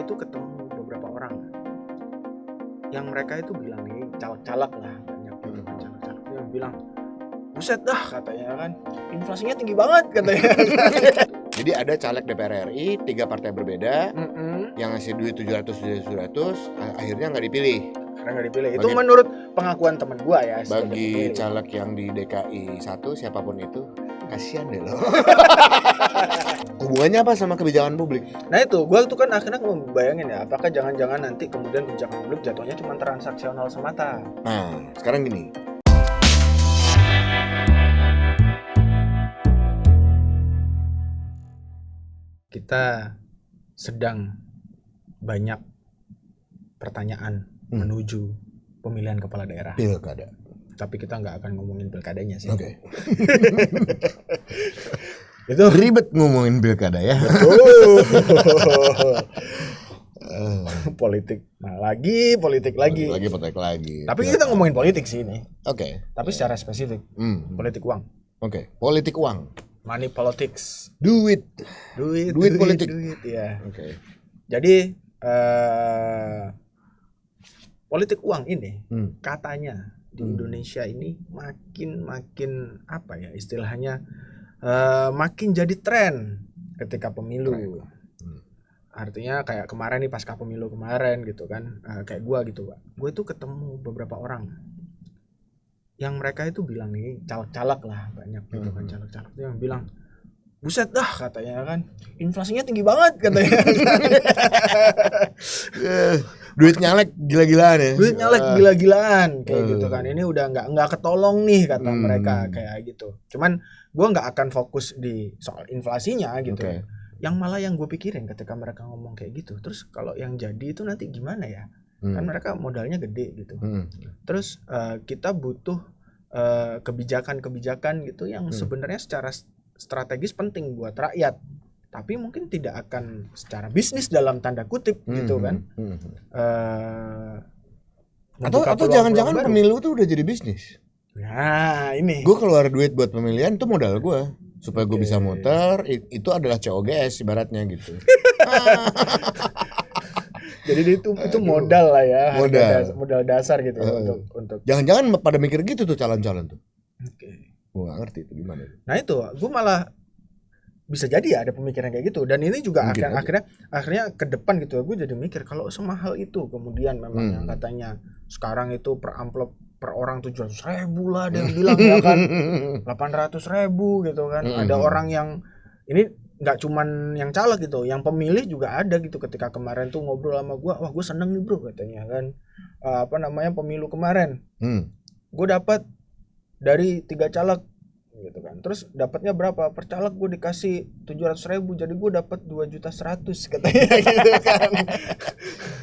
tuh ketemu beberapa orang yang mereka itu bilang nih caleg-caleg lah, banyak gitu kan caleg-caleg yang bilang, buset dah katanya kan, inflasinya tinggi banget katanya. Jadi ada caleg DPR RI 3 partai berbeda yang ngasih duit 700 akhirnya nggak dipilih. Karena nggak dipilih. Itu menurut pengakuan teman gua ya. Bagi caleg yang di DKI 1 siapapun itu, kasihan deh lo. Hubungannya apa sama kebijakan publik? Nah itu, gue tuh kan akhirnya ngebayangin ya, apakah jangan-jangan nanti kemudian kebijakan publik jatuhnya cuma transaksional semata. Nah, sekarang gini. Kita sedang banyak pertanyaan menuju pemilihan kepala daerah. Pilkada. Tapi kita nggak akan ngomongin pilkadanya sih. Oke. Itu ribet ngomongin pilkada ya. Politik, politik lagi. Tapi kita ngomongin politik sih ini. Oke. Tapi secara spesifik, politik uang. Oke. Politik uang. Money politics. Duit politik. Duit ya. Oke. Jadi politik uang ini katanya di Indonesia ini makin apa ya istilahnya, makin jadi tren ketika pemilu. Artinya kayak kemarin nih pasca pemilu kemarin gitu kan, kayak gua gitu Pak. Gue tuh ketemu beberapa orang yang mereka itu bilang nih caleg-caleg lah, banyak gitu kan caleg-caleg yang bilang, buset dah katanya kan, inflasinya tinggi banget katanya. Duit nyalek gila-gilaan ya. Duit nyalek gila-gilaan kayak gitu kan. Ini udah nggak ketolong nih kata mereka kayak gitu. Cuman gue nggak akan fokus di soal inflasinya gitu. Okay. Yang malah yang gue pikirin ketika mereka ngomong kayak gitu, terus kalau yang jadi itu nanti gimana ya? Kan mereka modalnya gede gitu. Terus kita butuh kebijakan-kebijakan gitu yang sebenarnya secara strategis penting buat rakyat, tapi mungkin tidak akan secara bisnis dalam tanda kutip gitu kan. Atau jangan-jangan pemilu tuh udah jadi bisnis. Nah ini gue keluar duit buat pemilihan itu modal gue supaya gue bisa muter, itu adalah COGS ibaratnya gitu. Jadi itu modal lah ya, modal dasar gitu untuk. Jangan-jangan pada mikir gitu tuh calon-calon tuh. Gue gak ngerti itu gimana. Nah itu, gue malah bisa jadi ya ada pemikiran kayak gitu. Dan ini juga akhirnya ke depan gitu ya, gue jadi mikir kalau semahal itu kemudian memang yang katanya sekarang itu per amplop per orang 700.000 lah ada yang bilang ya kan, 800.000 gitu kan. Ada orang yang ini nggak cuman yang caleg gitu, yang pemilih juga ada gitu. Ketika kemarin tuh ngobrol sama gue, wah gue seneng nih bro katanya kan, pemilu kemarin gue dapat dari 3 caleg gitu kan. Terus dapatnya berapa? Per caleg gue dikasih 700.000, jadi gue dapat 2.100.000 katanya gitu kan.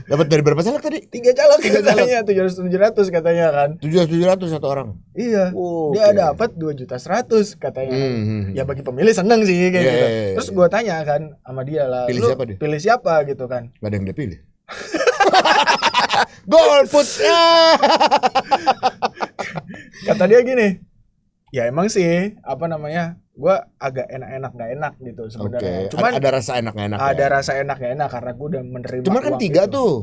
Dapat dari berapa caleg tadi? 3 caleg katanya 700 katanya kan. 700 satu orang. Iya. Dia dapat 2.100.000 katanya. Ya bagi pemilih seneng sih kayak gitu. Terus gue tanya kan sama dia lah, pilih siapa dia? Pilih siapa gitu kan. Gak ada yang dia pilih. Golput. Kata dia gini, ya emang sih gue agak enak-enak gak enak gitu sebenarnya. Cuman ada rasa enak gak enak. Ada rasa enak gak enak karena gue udah menerima. Cuman kan 3 gitu. tuh.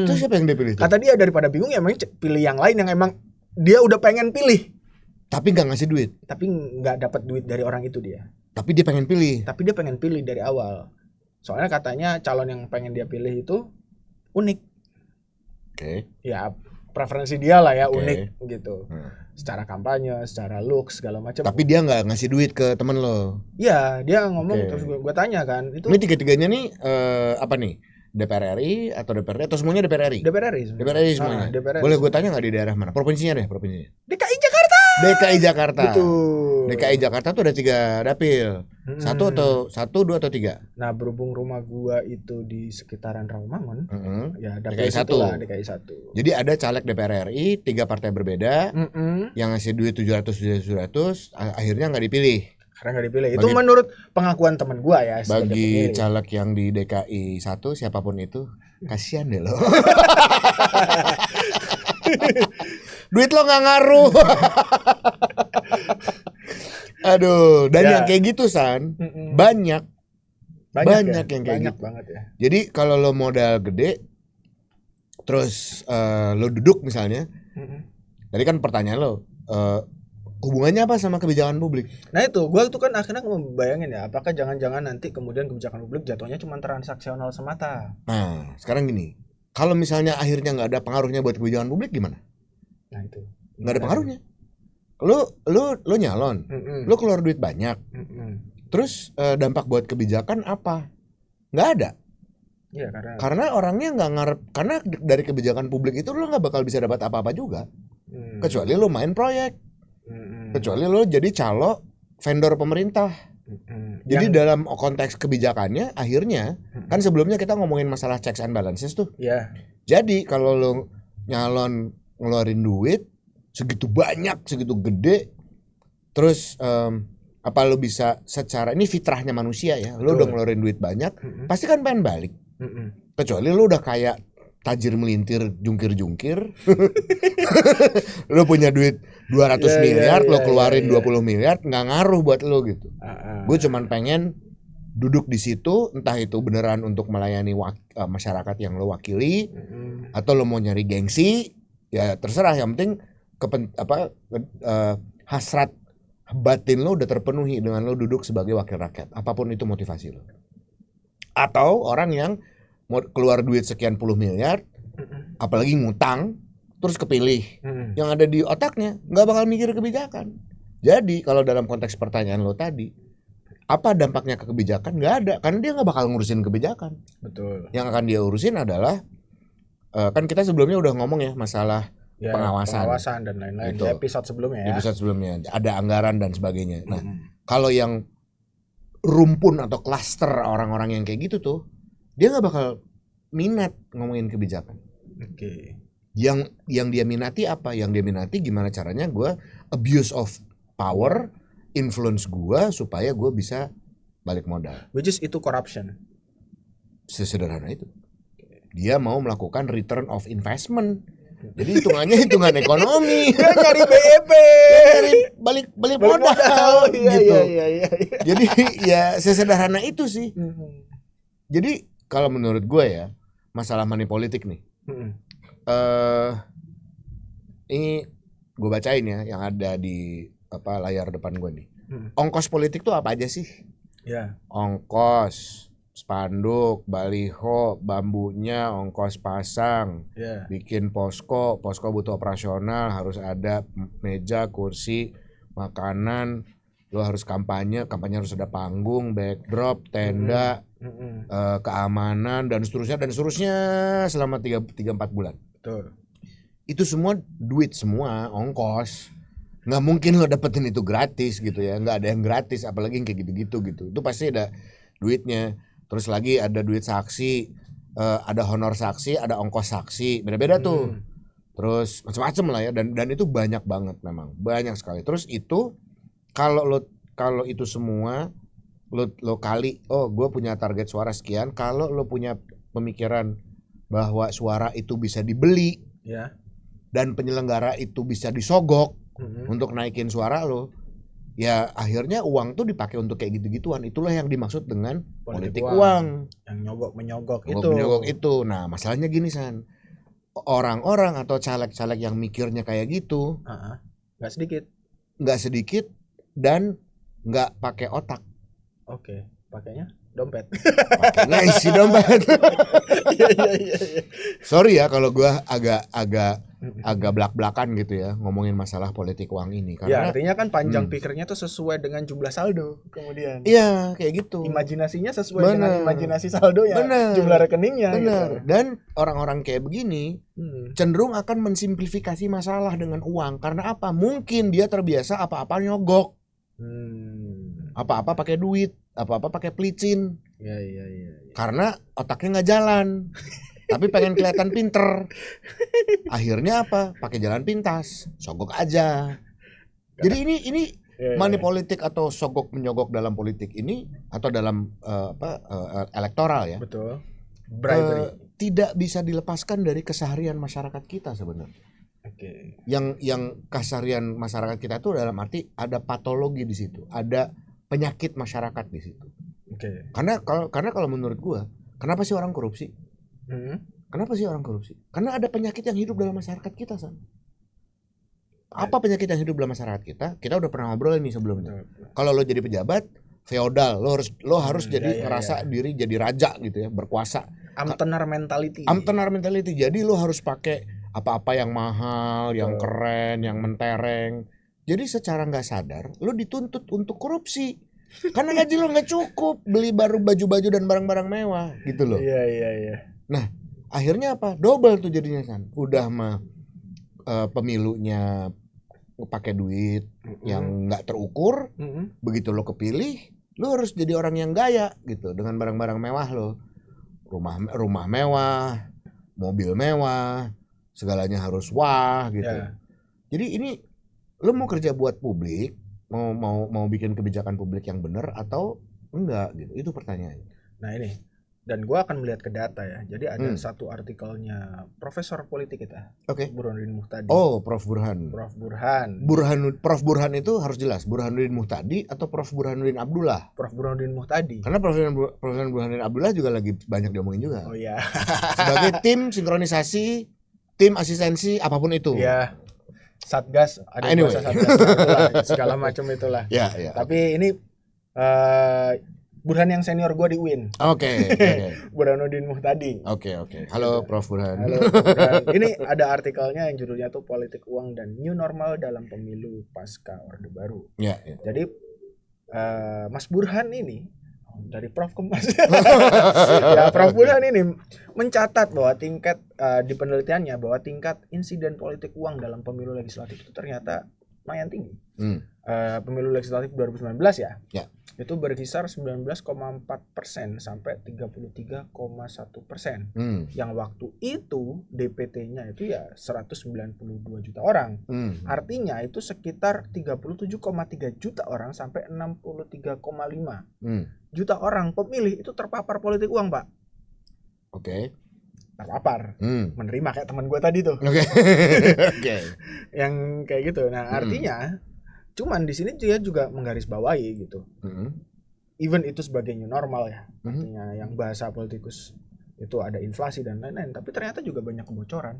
Terus siapa yang dia pilih? Kata dia daripada bingung ya emang pilih yang lain yang emang dia udah pengen pilih. Tapi gak ngasih duit. Tapi gak dapat duit dari orang itu dia. Tapi dia pengen pilih. Tapi dia pengen pilih dari awal. Soalnya katanya calon yang pengen dia pilih itu unik. Oke. Ya preferensi dia lah ya, unik gitu. Secara kampanye, secara look segala macam. Tapi dia nggak ngasih duit ke temen lo. Iya, dia ngomong terus gue tanya kan, itu. Ini 3-3-nya nih apa nih? DPR RI atau DPRD atau semuanya DPR RI? DPR RI. DPR RI semuanya. Boleh gue tanya nggak di daerah mana? Provinsinya. DKI Jakarta. Betul. DKI Jakarta tuh ada 3 dapil. 1, 2 atau 3. Nah, berhubung rumah gua itu di sekitaran Rawamangun, ya dapil DKI 1. Jadi ada caleg DPR RI 3 partai berbeda yang ngasih duit 700 akhirnya nggak dipilih. Karena nggak dipilih. Itu menurut pengakuan teman gua ya. Bagi caleg yang di DKI 1 siapapun itu, kasihan deh lo. Duit lo nggak ngaruh. Aduh, dan yang kayak gitu San banyak Banyak yang kayak banyak gitu. Banget ya. Jadi kalau lo modal gede, terus lo duduk misalnya, tadi kan pertanyaan lo, hubungannya apa sama kebijakan publik? Nah itu, gue tuh kan akhirnya membayangin ya, apakah jangan-jangan nanti kemudian kebijakan publik jatuhnya cuma transaksional semata. Nah, sekarang gini, kalau misalnya akhirnya nggak ada pengaruhnya buat kebijakan publik gimana? Nah itu. Nggak ada pengaruhnya. Lo nyalon, lo keluar duit banyak, terus dampak buat kebijakan apa? Nggak ada. Iya, karena orangnya nggak ngarep, karena dari kebijakan publik itu lo nggak bakal bisa dapat apa-apa juga, kecuali lo main proyek, kecuali lo jadi calo vendor pemerintah. Jadi dalam konteks kebijakannya akhirnya kan sebelumnya kita ngomongin masalah checks and balances tuh. Jadi kalau lo nyalon ngeluarin duit segitu banyak, segitu gede, terus apa lo bisa secara, ini fitrahnya manusia ya, lo udah ngeluarin duit banyak, pasti kan pengen balik. Kecuali lo udah kayak tajir melintir jungkir-jungkir, lo punya duit 200 miliar, lo keluarin 20 miliar, nggak ngaruh buat lo gitu. Gue cuman pengen duduk di situ, entah itu beneran untuk melayani masyarakat yang lo wakili, atau lo mau nyari gengsi, ya terserah. Yang penting hasrat batin lo udah terpenuhi dengan lo duduk sebagai wakil rakyat, apapun itu motivasi lo. Atau orang yang mau keluar duit sekian puluh miliar, apalagi ngutang, terus kepilih, yang ada di otaknya nggak bakal mikir kebijakan. Jadi kalau dalam konteks pertanyaan lo tadi, apa dampaknya ke kebijakan? Nggak ada, karena dia nggak bakal ngurusin kebijakan. Betul. Yang akan dia urusin adalah kan kita sebelumnya udah ngomong ya masalah pengawasan dan lain-lain gitu. Di episode sebelumnya ya. Episode sebelumnya ada anggaran dan sebagainya. Nah, kalau yang rumpun atau klaster orang-orang yang kayak gitu tuh, dia nggak bakal minat ngomongin kebijakan. Yang dia minati apa? Yang dia minati gimana caranya gue abuse of power, influence gue supaya gue bisa balik modal. Which is itu corruption. Sesederhana itu. Dia mau melakukan return of investment. Jadi hitungan ekonomi. Dia nyari BEP. Nyari balik modal gitu. Iya. Jadi ya sesederhana itu sih. Jadi kalau menurut gue ya, masalah money politik nih. Ini gue bacain ya yang ada di layar depan gue nih. Ongkos politik tuh apa aja sih? Ya. Ongkos spanduk, baliho, bambunya, ongkos pasang, bikin posko butuh operasional, harus ada meja, kursi, makanan, lo harus kampanye harus ada panggung, backdrop, tenda, keamanan dan seterusnya selama 3-4 bulan. Betul. Itu semua duit, semua ongkos. Nggak mungkin lo dapetin itu gratis gitu ya, nggak ada yang gratis, apalagi yang kayak gitu. Itu pasti ada duitnya. Terus lagi ada duit saksi, ada honor saksi, ada ongkos saksi, beda-beda tuh. Terus macam-macam lah ya, dan itu banyak banget, memang banyak sekali. Terus itu kalau itu semua lo kali, oh gue punya target suara sekian. Kalau lo punya pemikiran bahwa suara itu bisa dibeli, dan penyelenggara itu bisa disogok untuk naikin suara lo, ya akhirnya uang tuh dipakai untuk kayak gitu-gituan. Itulah yang dimaksud dengan politik uang. Yang menyogok itu. Nah masalahnya gini San, orang-orang atau caleg-caleg yang mikirnya kayak gitu nggak sedikit dan nggak pakai otak. Pakainya dompet. Pakainya isi dompet. Iya. Sorry ya kalau gue agak belak-belakan gitu ya ngomongin masalah politik uang ini, karena artinya kan panjang pikirnya tuh sesuai dengan jumlah saldo kemudian. Iya, kayak gitu. Imajinasinya sesuai dengan imajinasi saldonya, jumlah rekeningnya. Bener. Gitu. Dan orang-orang kayak begini cenderung akan mensimplifikasi masalah dengan uang. Karena apa? Mungkin dia terbiasa apa-apa nyogok. Apa-apa pakai duit, apa-apa pakai pelicin. Iya. Karena otaknya nggak jalan. Tapi pengen kelihatan pinter. Akhirnya apa? Pakai jalan pintas, sogok aja. Jadi ini money politik atau sogok menyogok dalam politik ini atau dalam elektoral ya. Betul. Bribery. Tidak bisa dilepaskan dari keseharian masyarakat kita sebenarnya. Yang keseharian masyarakat kita itu dalam arti ada patologi di situ, ada penyakit masyarakat di situ. Oke. Karena kalau menurut gua, kenapa sih orang korupsi? Kenapa sih orang korupsi? Karena ada penyakit yang hidup dalam masyarakat kita, San. Apa penyakit yang hidup dalam masyarakat kita? Kita udah pernah ngobrol ini sebelumnya. Kalau lo jadi pejabat feodal, lo harus jadi ngerasa diri jadi raja gitu ya, berkuasa. Amtenar mentality. Jadi lo harus pakai apa-apa yang mahal, yang keren, yang mentereng. Jadi secara nggak sadar lo dituntut untuk korupsi. Karena gaji lo nggak cukup beli baru baju-baju dan barang-barang mewah gitu loh. Iya. Nah, akhirnya apa? Double tuh jadinya, San. Udah mah pemilunya pakai duit yang nggak terukur. Begitu lo kepilih, lo harus jadi orang yang gaya gitu dengan barang-barang mewah lo. Rumah mewah, mobil mewah, segalanya harus wah gitu. Jadi ini lo mau kerja buat publik, mau bikin kebijakan publik yang benar atau enggak gitu. Itu pertanyaannya. Nah, ini. Dan gue akan melihat ke data ya. Jadi ada satu artikelnya profesor politik kita, Burhanuddin Muhtadi. Oh, Prof Burhan. Prof Burhan itu harus jelas. Burhanuddin Muhtadi atau Prof Burhanuddin Abdullah? Prof Burhanuddin Muhtadi. Karena Prof Burhanuddin Abdullah juga lagi banyak diomongin juga. Oh iya. Sebagai tim sinkronisasi, tim asistensi, apapun itu. Iya. Satgas, ada bahasa Satgas, segala macam itulah. Ya. Tapi ini Burhan yang senior gue di UIN. Oke. Burhanuddin Muhtadi. Oke. Halo Prof Burhan. Halo Prof Burhan. Ini ada artikelnya yang judulnya tuh Politik Uang dan New Normal dalam Pemilu Pasca Orde Baru. Ya. Jadi Mas Burhan ini dari Prof Kemas. Ya, Prof Burhan ini mencatat bahwa tingkat di penelitiannya bahwa tingkat insiden politik uang dalam pemilu legislatif itu ternyata lumayan tinggi. Pemilu legislatif 2019 ya. Itu berkisar 19,4% sampai 33,1%. Yang waktu itu DPT-nya itu ya 192 juta orang. Artinya itu sekitar 37,3 juta orang sampai 63,5 juta orang pemilih itu terpapar politik uang, Pak. Oke. Terpapar. Menerima kayak teman gue tadi tuh. Oke. Yang kayak gitu. Nah, artinya cuman di sini dia juga menggarisbawahi gitu. Even itu sebagai new normal ya. Artinya yang bahasa politikus itu ada inflasi dan lain-lain, tapi ternyata juga banyak kebocoran.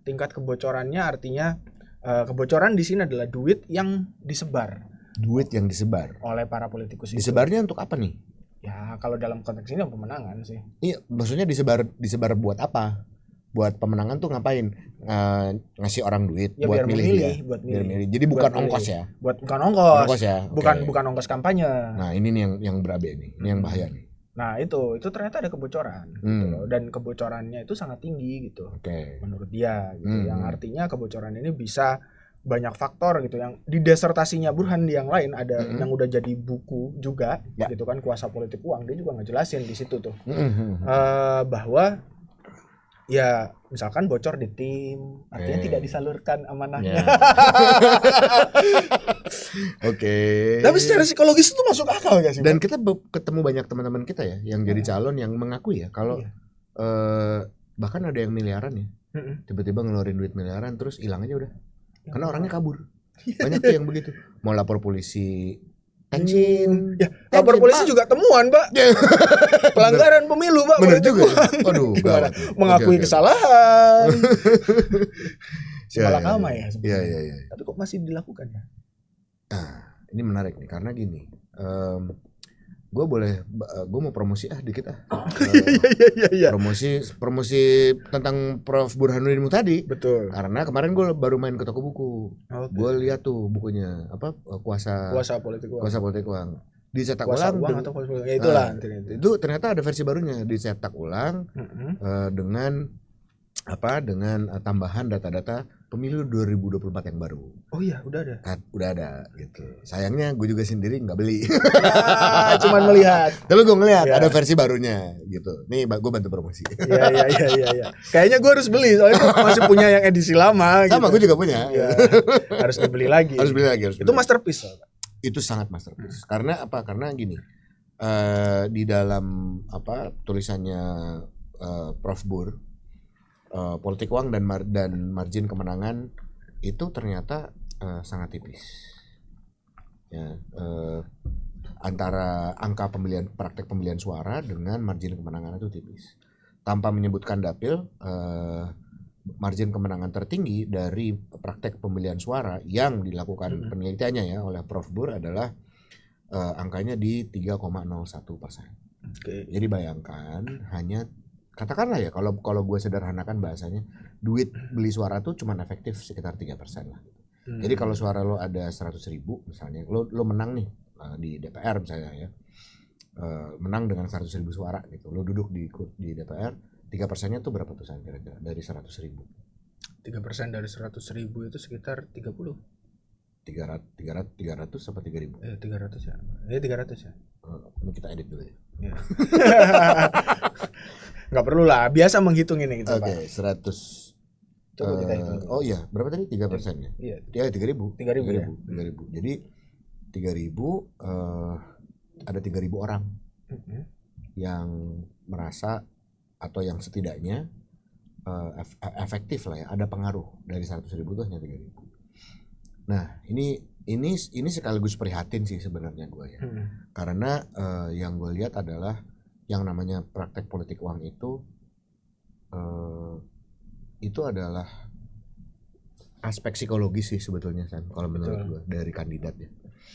Tingkat kebocorannya artinya kebocoran di sini adalah duit yang disebar. Oleh para politikus itu. Disebarnya untuk apa nih? Ya, kalau dalam konteks ini pemenangan sih. Iya, maksudnya disebar buat apa? Buat pemenangan tuh ngapain? Ngasih orang duit ya, buat milih. Jadi bukan ongkos ya. Bukan ongkos ya. Bukan ongkos kampanye. Nah, ini nih yang berabe nih. Ini yang bahaya nih. Nah, itu ternyata ada kebocoran gitu loh. Dan kebocorannya itu sangat tinggi gitu. Menurut dia gitu. Yang artinya kebocoran ini bisa banyak faktor gitu, yang di disertasinya Burhan di yang lain ada yang udah jadi buku juga gitu kan, Kuasa Politik Uang, dia juga ngejelasin di situ tuh bahwa ya misalkan bocor di tim artinya tidak disalurkan amanahnya. Tapi secara psikologis itu masuk akal gak sih? Dan kita ketemu banyak teman-teman kita ya yang jadi calon yang mengakui ya kalau bahkan ada yang miliaran ya, tiba-tiba ngeluarin duit miliaran terus hilang aja udah. Karena orangnya kabur. Banyak tuh yang begitu. Mau lapor polisi, tensin. Ya, lapor polisi juga temuan, Pak. Pelanggaran pemilu, Pak. Bener juga. Waduh, mengakui kesalahan. Malakama ya sebenarnya. Iya. Tapi kok masih dilakukan ya? Nah, ini menarik nih karena gini. Gue mau promosi dikit Iya. Promosi tentang Prof Burhanuddin Muhtadi. Betul. Karena kemarin gue baru main ke toko buku. Gue lihat tuh bukunya kuasa politik uang. Dicetak ulang atau ya itulah. Itu ternyata ada versi barunya, dicetak ulang dengan tambahan data-data pemilu 2024 yang baru. Oh iya, udah ada gitu. Sayangnya gue juga sendiri nggak beli. Ya, cuman melihat. Tapi gue ngelihat ada versi barunya gitu. Nih gue bantu promosi. Iya. Kayaknya gue harus beli soalnya gue masih punya yang edisi lama. Sama gitu. Gue juga punya. Ya, harus dibeli lagi. Itu masterpiece. Itu sangat masterpiece. Karena apa? Karena gini. Di dalam tulisannya Prof Bur, politik uang dan margin kemenangan itu ternyata sangat tipis. Ya, antara angka praktek pemilihan suara dengan margin kemenangan itu tipis. Tanpa menyebutkan dapil, margin kemenangan tertinggi dari praktek pemilihan suara yang dilakukan penelitiannya ya oleh Prof. Bur adalah angkanya di 3,01%. Jadi bayangkan hanya katakanlah ya kalau gue sederhanakan bahasanya, duit beli suara tuh cuma efektif sekitar 3% lah. Jadi kalau suara lo ada 100.000 misalnya, lo menang nih di DPR misalnya ya, menang dengan 100.000 suara gitu, lo duduk di DPR, 3%-nya tuh berapa tuh kira-kira dari 100.000? 3% dari 100.000 itu sekitar 30. 300 apa 3.000? 300 ya. 300 ya. Ini kita edit dulu ya. Nggak perlu lah, biasa menghitung ini gitu, Pak. 100. Coba kita hitung. Oh iya, berapa tadi? 3% ya? Iya. 3.000. 3.000 ya. 3.000. Jadi 3.000 ada 3.000 orang yang merasa atau yang setidaknya efektif lah ya, ada pengaruh dari 100.000 itu hanya 3.000. Nah, ini sekaligus prihatin sih sebenarnya gue ya. Karena yang gue lihat adalah yang namanya praktek politik uang itu adalah aspek psikologis sih sebetulnya San, kalau menurut gue dari kandidat ya.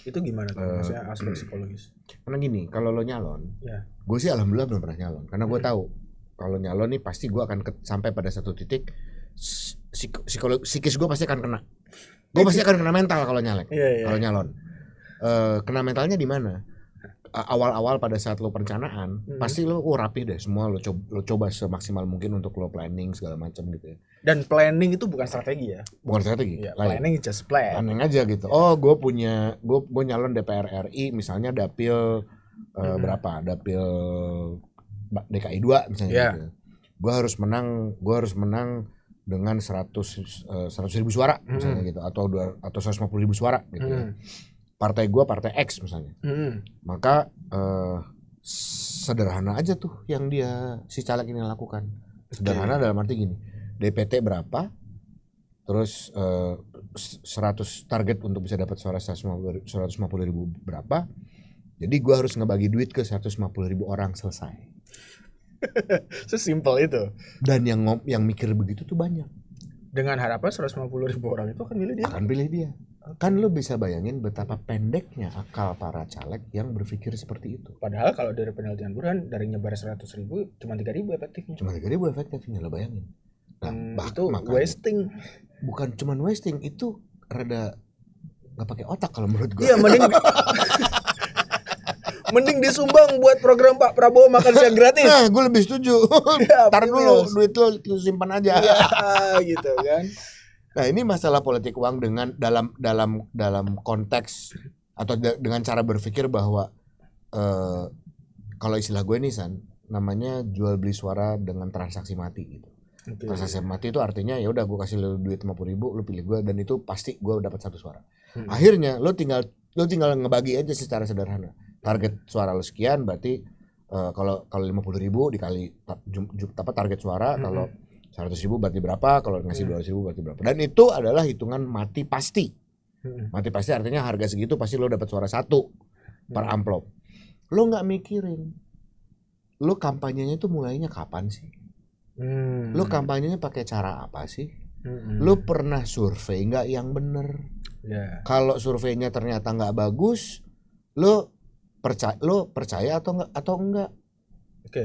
Itu gimana tuh maksudnya aspek psikologis? Karena gini, kalau lo nyalon, gue sih alhamdulillah belum pernah nyalon, karena gue tahu kalau nyalon nih pasti gue akan sampai pada satu titik psikis gue pasti akan kena. Gue pasti akan kena mental kalau nyalek, kalau nyalon. Kena mentalnya di mana? Awal-awal pada saat lo perencanaan, pasti lo rapih deh semua, lo coba semaksimal mungkin untuk lo planning segala macam gitu ya. Dan planning itu bukan strategi ya? Bukan strategi. Planning just plan. Planning aja gitu. Oh, gue nyalon DPR RI misalnya dapil berapa? Dapil DKI 2 misalnya gitu. Gue harus menang dengan 100.000 suara misalnya gitu, atau 150.000 suara gitu ya. Partai gue partai X misalnya. Maka sederhana aja tuh yang si caleg ini lakukan. Sederhana dalam arti gini, DPT berapa, terus 100 target untuk bisa dapat suara 150.000 berapa. Jadi gue harus ngebagi duit ke 150.000 orang, selesai. Sesimpel itu. Dan yang mikir begitu tuh banyak. Dengan harapan 150.000 orang itu akan pilih dia. Akan pilih dia. Kan lo bisa bayangin betapa pendeknya akal para caleg yang berpikir seperti itu. Padahal kalau dari penelitian Burhan, dari nyebar 100.000 cuma 3.000 efektifnya. Cuma 3.000 efektifnya, lo bayangin. Nah, itu wasting. Bukan cuma wasting, itu rada nggak pakai otak kalau menurut gue. Iya, mending disumbang buat program Pak Prabowo makan siang gratis. Nah, gue lebih setuju. Tar dulu duit lo simpan aja. Ya, gitu kan. Nah, ini masalah politik uang dengan dalam konteks atau dengan cara berpikir bahwa kalau istilah gue nih San, namanya jual beli suara dengan transaksi mati gitu. Transaksi mati itu artinya ya udah gue kasih lo duit 50.000, lo pilih gue dan itu pasti gue dapat 1 suara. Akhirnya lo tinggal ngebagi aja secara sederhana. Target suara lo sekian, berarti kalau 50.000 dikali target suara, kalau 100.000 berarti berapa, kalau ngasih 200.000 berarti berapa. Dan itu adalah hitungan mati pasti. Mati pasti artinya harga segitu pasti lo dapat suara 1 per amplop. Lo nggak mikirin, lo kampanyenya itu mulainya kapan sih? Lo kampanyenya pakai cara apa sih? Lo pernah survei nggak yang bener? Kalau surveinya ternyata nggak bagus, lo percaya atau enggak?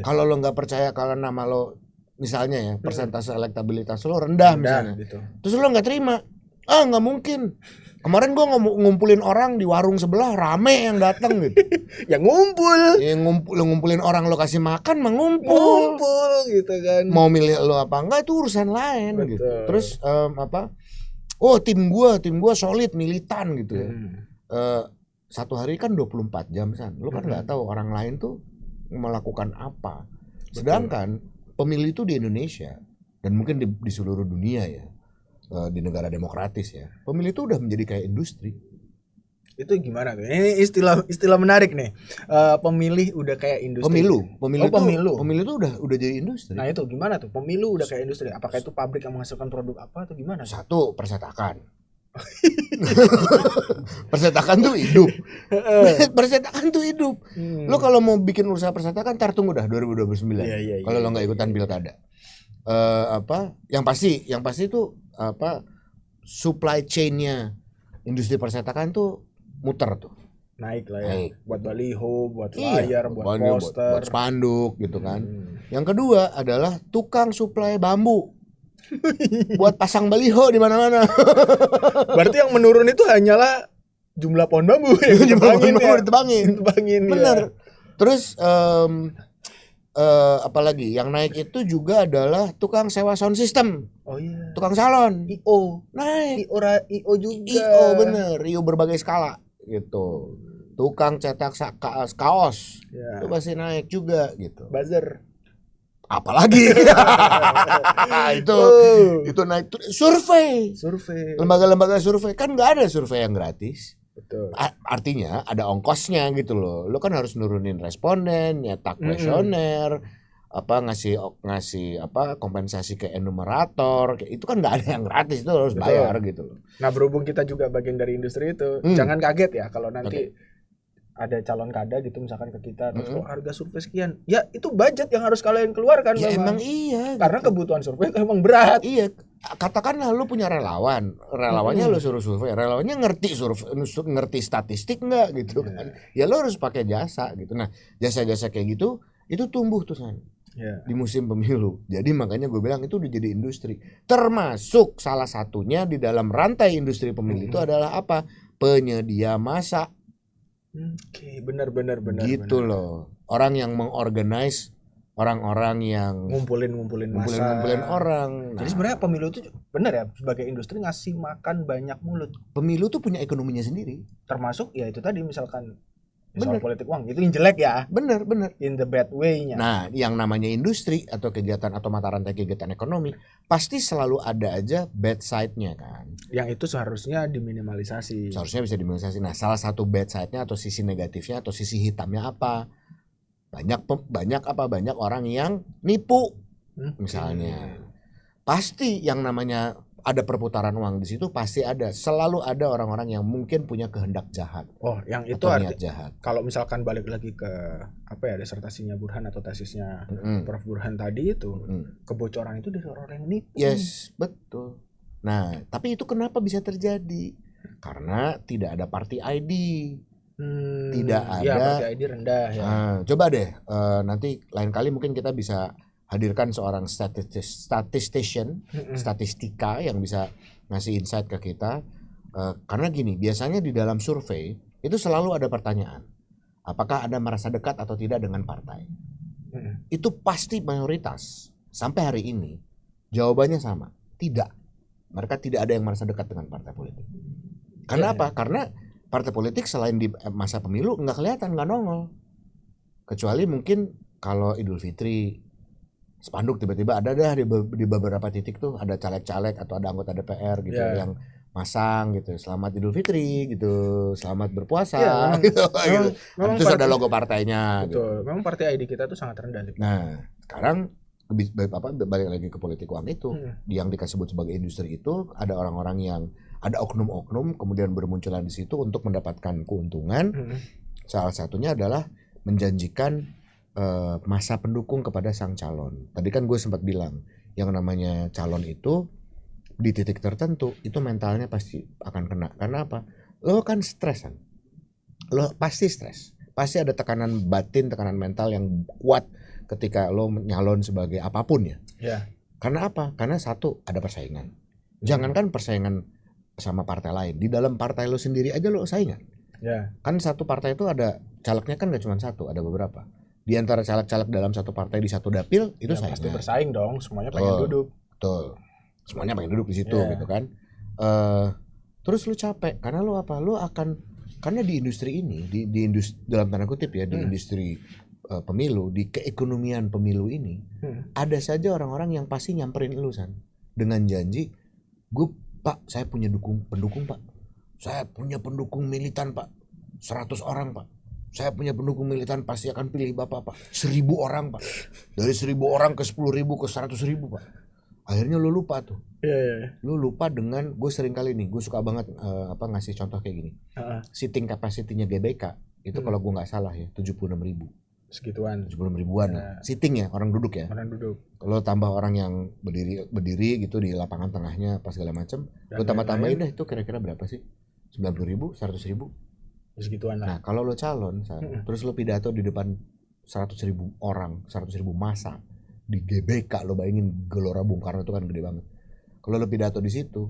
Kalau lo nggak percaya kalau nama lo misalnya ya persentase elektabilitas lo rendah misalnya, gitu. Terus lo nggak terima, nggak mungkin. Kemarin gue ngumpulin orang di warung sebelah rame yang datang gitu. Ya ngumpul. Ya ngumpulin orang lo kasih makan mah ngumpul gitu kan. Mau milih lo apa enggak itu urusan lain. Betul. Gitu. Terus tim gue solid militan gitu ya. Satu hari kan 24 jam San. Lo kan nggak tahu orang lain tuh melakukan apa. Sedangkan pemilih itu di Indonesia dan mungkin di seluruh dunia ya, di negara demokratis ya, pemilih itu udah menjadi kayak industri. Itu gimana tuh? Ini istilah menarik nih. Pemilih udah kayak industri. Pemilu itu udah jadi industri. Nah itu gimana tuh? Pemilu udah kayak industri. Apakah itu pabrik yang menghasilkan produk apa atau gimana? Satu, percetakan. Persetakan tuh hidup. Persetakan tuh hidup. Lo kalau mau bikin usaha persetakan tar tunggu dah 2029. Kalau lo nggak ikutan pilkada. Yang pasti tuh supply chain-nya industri persetakan tuh muter tuh. Naik lah ya. Buat baliho, buat flyer, buat poster, buat spanduk gitu kan. Yang kedua adalah tukang suplai bambu. Buat pasang baliho di mana-mana. Berarti yang menurun itu hanyalah jumlah pohon bambu yang ditebangin. Bener. Ya. Terus apalagi yang naik itu juga adalah tukang sewa sound system. Oh iya. Tukang salon. IO naik. IO juga. IO bener. IO berbagai skala gitu. Tukang cetak kaos. Itu pasti naik juga gitu. Buzzer. Apalagi itu naik survei lembaga-lembaga survei kan nggak ada survei yang gratis. Betul. Artinya ada ongkosnya gitu loh. Lo kan harus nurunin responden, nyetak kuesioner, ngasih kompensasi ke enumerator, itu kan nggak ada yang gratis, itu harus bayar gitu loh. Nah berhubung kita juga bagian dari industri itu, jangan kaget ya kalau nanti ada calon kada gitu misalkan ke kita terus harga survei sekian, ya itu budget yang harus kalian keluarkan. Ya memang iya karena gitu. Kebutuhan survei emang berat. Iya, katakanlah lu punya relawannya lu suruh survei, relawannya ngerti statistik nggak gitu kan, ya lu harus pakai jasa gitu. Nah jasa-jasa kayak gitu itu tumbuh tuh di musim pemilu. Jadi makanya gue bilang itu udah jadi industri, termasuk salah satunya di dalam rantai industri pemilu itu adalah apa, penyedia massa. Oke, benar. Gitu loh. Orang yang mengorganize orang-orang yang ngumpulin orang. Jadi sebenarnya pemilu itu benar ya, sebagai industri ngasih makan banyak mulut. Pemilu tuh punya ekonominya sendiri. Termasuk ya itu tadi misalkan soal politik uang, itu yang jelek ya. Bener. In the bad way-nya. Nah, yang namanya industri atau kegiatan atau mata rantai kegiatan ekonomi pasti selalu ada aja bad side-nya kan. Yang itu seharusnya diminimalisasi. Bisa diminimalisasi. Nah, salah satu bad side-nya atau sisi negatifnya atau sisi hitamnya apa? Banyak orang yang nipu. Misalnya. Pasti yang namanya ada perputaran uang di situ, pasti selalu ada orang-orang yang mungkin punya kehendak jahat. Oh, yang itu arti jahat. Kalau misalkan balik lagi ke disertasinya Burhan atau tesisnya Prof Burhan tadi itu, kebocoran itu dari orang yang nipu. Yes, betul. Nah, tapi itu kenapa bisa terjadi? Karena tidak ada party ID. Tidak ada. Ya, party ID rendah ya. Coba deh nanti lain kali mungkin kita bisa hadirkan seorang statistika yang bisa ngasih insight ke kita, karena gini, biasanya di dalam survei itu selalu ada pertanyaan, apakah Anda merasa dekat atau tidak dengan partai. Itu pasti mayoritas sampai hari ini jawabannya sama, tidak. Mereka tidak ada yang merasa dekat dengan partai politik. Karena apa? Karena partai politik selain di masa pemilu nggak kelihatan, nggak nongol, kecuali mungkin kalau Idul Fitri spanduk tiba-tiba ada dah di beberapa titik tuh, ada caleg-caleg atau ada anggota DPR gitu yang masang gitu, selamat Idul Fitri gitu, selamat berpuasa gitu. Terus ada logo partainya. Betul. Gitu. Memang partai ID kita tuh sangat rendah. Nah sekarang balik lagi ke politik uang itu, yang disebut sebagai industri itu ada orang-orang yang ada oknum-oknum kemudian bermunculan di situ untuk mendapatkan keuntungan. Salah satunya adalah menjanjikan masa pendukung kepada sang calon. Tadi kan gue sempat bilang yang namanya calon itu di titik tertentu itu mentalnya pasti akan kena. Karena apa? Lo kan stres kan? Lo pasti stres. Pasti ada tekanan batin, tekanan mental yang kuat ketika lo nyalon sebagai apapun ya. Karena apa? Karena satu, ada persaingan. Jangankan persaingan sama partai lain, di dalam partai lo sendiri aja lo saingan. Kan satu partai itu ada calegnya kan gak cuma satu, ada beberapa. Di antara caleg-caleg dalam satu partai di satu dapil itu saingan. Pasti bersaing dong, semuanya pengen duduk. Betul. Semuanya pengen duduk di situ gitu kan. Terus lu capek karena lu apa? Lu akan, karena di industri ini, di industri dalam tanda kutip ya, di industri pemilu, di keekonomian pemilu ini, ada saja orang-orang yang pasti nyamperin lu dengan janji, Pak, saya punya pendukung Pak. Saya punya pendukung militan Pak. 100 orang Pak. Saya punya pendukung militan pasti akan pilih Bapak Pak. 1000 orang Pak. Dari 1000 orang ke 10.000 ke 100.000 Pak. Akhirnya lu lupa tuh. Iya. Lu lupa dengan, gue sering kali nih, gue suka banget ngasih contoh kayak gini. Seating capacity-nya GBK itu kalau gue nggak salah ya 76.000. Segituan. 76.000-an lah. Seating ya, orang duduk ya. Orang duduk. Kalau tambah orang yang berdiri gitu di lapangan tengahnya apa segala macam, lu tambah-tambahin deh itu kira-kira berapa sih? 90.000, 100.000. Segituan lah. Nah, kalau lo calon, terus lo pidato di depan 100.000 orang, 100.000 massa di GBK, lo bayangin Gelora Bung Karno itu kan gede banget. Kalau lo pidato di situ,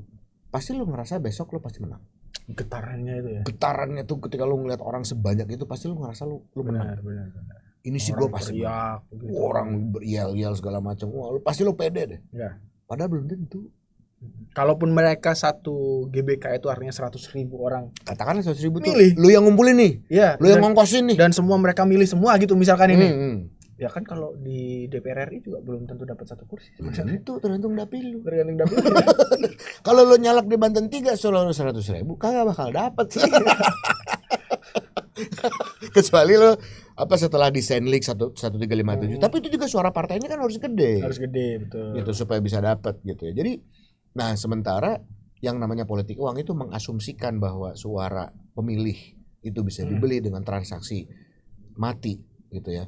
pasti lo ngerasa besok lo pasti menang. Getarannya itu ya. Getarannya tuh ketika lo ngeliat orang sebanyak itu, pasti lo ngerasa lo menang. Benar. Ini sih gue pasti menang. Gitu. Orang berial-ial segala macam. Wah, pasti lo pede deh. Ya. Padahal belum tentu. Kalaupun mereka satu GBK itu artinya 100.000 orang. Katakanlah 100.000 tuh lu yang ngumpulin nih. Iya. Lu yang ngongkosin nih. Dan semua mereka milih semua gitu misalkan ini. Ya kan kalau di DPR RI juga belum tentu dapat satu kursi. Itu tergantung dapil lu. Kalau lu nyalak di Banten 3 selalu 100.000 kagak bakal dapat. Kecuali lu setelah di Senlik 1357. Tapi itu juga suara partainya kan harus gede. Harus gede, betul. Gitu supaya bisa dapat gitu ya. Jadi sementara yang namanya politik uang itu mengasumsikan bahwa suara pemilih itu bisa dibeli dengan transaksi mati gitu ya.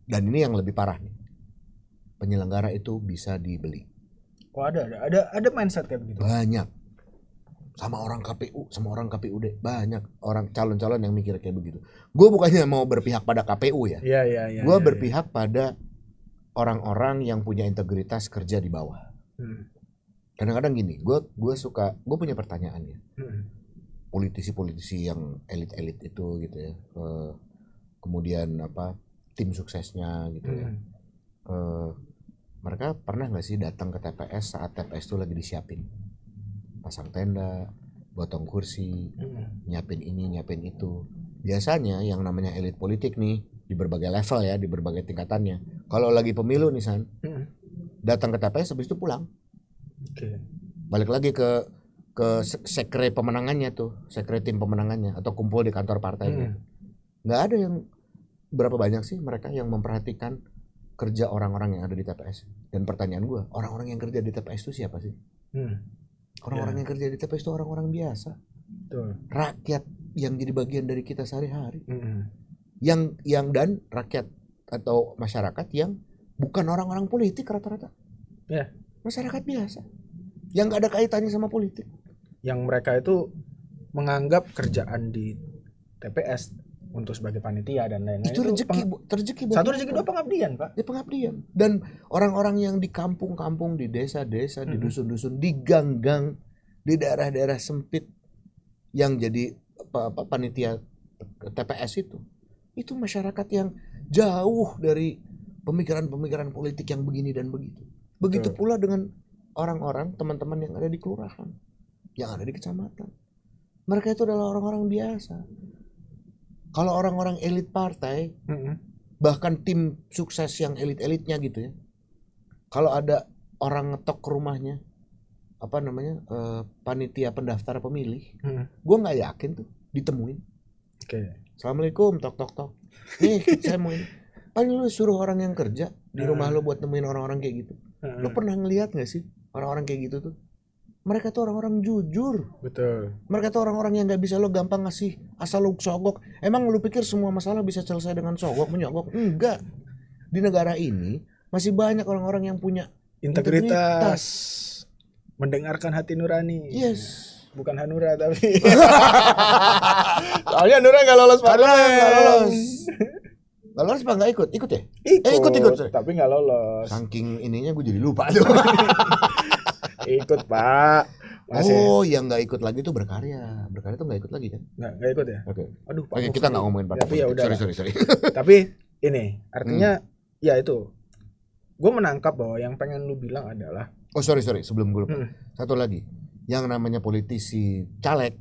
Dan ini yang lebih parah nih, penyelenggara itu bisa dibeli. Oh ada mindset kayak begitu. Banyak sama orang KPU, sama orang KPUD, banyak orang calon-calon yang mikir kayak begitu. Gue bukannya mau berpihak pada KPU ya. Iya. Gue berpihak pada orang-orang yang punya integritas kerja di bawah. Kadang-kadang gini, gue punya pertanyaan ya. Politisi-politisi yang elit-elit itu gitu ya. Kemudian tim suksesnya gitu ya. Mereka pernah nggak sih datang ke TPS saat TPS itu lagi disiapin, pasang tenda, gotong kursi, nyiapin ini nyiapin itu. Biasanya yang namanya elit politik nih di berbagai level ya, di berbagai tingkatannya, kalau lagi pemilu nih San, datang ke TPS habis itu pulang. Balik lagi ke sekre pemenangannya tuh, sekre tim pemenangannya atau kumpul di kantor partainya. Nggak ada yang, berapa banyak sih mereka yang memperhatikan kerja orang-orang yang ada di TPS. Dan pertanyaan gue, orang-orang yang kerja di TPS itu siapa sih? Orang-orang yang kerja di TPS itu orang-orang biasa. Betul. Rakyat yang jadi bagian dari kita sehari-hari. Yang dan rakyat atau masyarakat yang bukan orang-orang politik rata-rata. Masyarakat biasa yang nggak ada kaitannya sama politik. Yang mereka itu menganggap kerjaan di TPS untuk sebagai panitia dan lain-lain itu rezeki satu rezeki dua pengabdian, Pak. Ya pengabdian. Dan orang-orang yang di kampung-kampung, di desa-desa, di dusun-dusun, di gang-gang, di daerah-daerah sempit yang jadi panitia TPS itu masyarakat yang jauh dari pemikiran-pemikiran politik yang begini dan begitu. Begitu pula dengan orang-orang, teman-teman yang ada di kelurahan, yang ada di kecamatan. Mereka itu adalah orang-orang biasa. Kalau orang-orang elit partai, bahkan tim sukses yang elit-elitnya gitu ya, kalau ada orang ngetok ke rumahnya, panitia pendaftar pemilih, gue nggak yakin tuh ditemuin. Assalamualaikum, tok. Nih saya mau ini. Paling lu suruh orang yang kerja di rumah lu buat nemuin orang-orang kayak gitu. Lu pernah ngelihat nggak sih orang-orang kayak gitu tuh? Mereka tuh orang-orang jujur. Betul. Mereka tuh orang-orang yang gak bisa lo gampang ngasih asal lo sogok. Emang lo pikir semua masalah bisa selesai dengan sogok menyogok? Enggak. Di negara ini masih banyak orang-orang yang punya integritas. Mendengarkan hati nurani. Yes. Bukan Hanura tapi. Soalnya Hanura gak lolos parlemen. Gak lolos apa gak ikut? Ikut ya? Ikut. Sorry. Tapi gak lolos. Saking ininya gue jadi lupa tuh. Ikut, Pak. Yang nggak ikut lagi tuh berkarya tuh nggak ikut lagi kan? Nggak ikut ya? Oke. Aduh, Pak. Oke, kita nggak ngomongin partai. Tapi ya udah. Sorry. Tapi ini artinya ya itu. Gue menangkap bahwa yang pengen lu bilang adalah. Oh sorry sebelum gue lupa. Satu lagi, yang namanya politisi caleg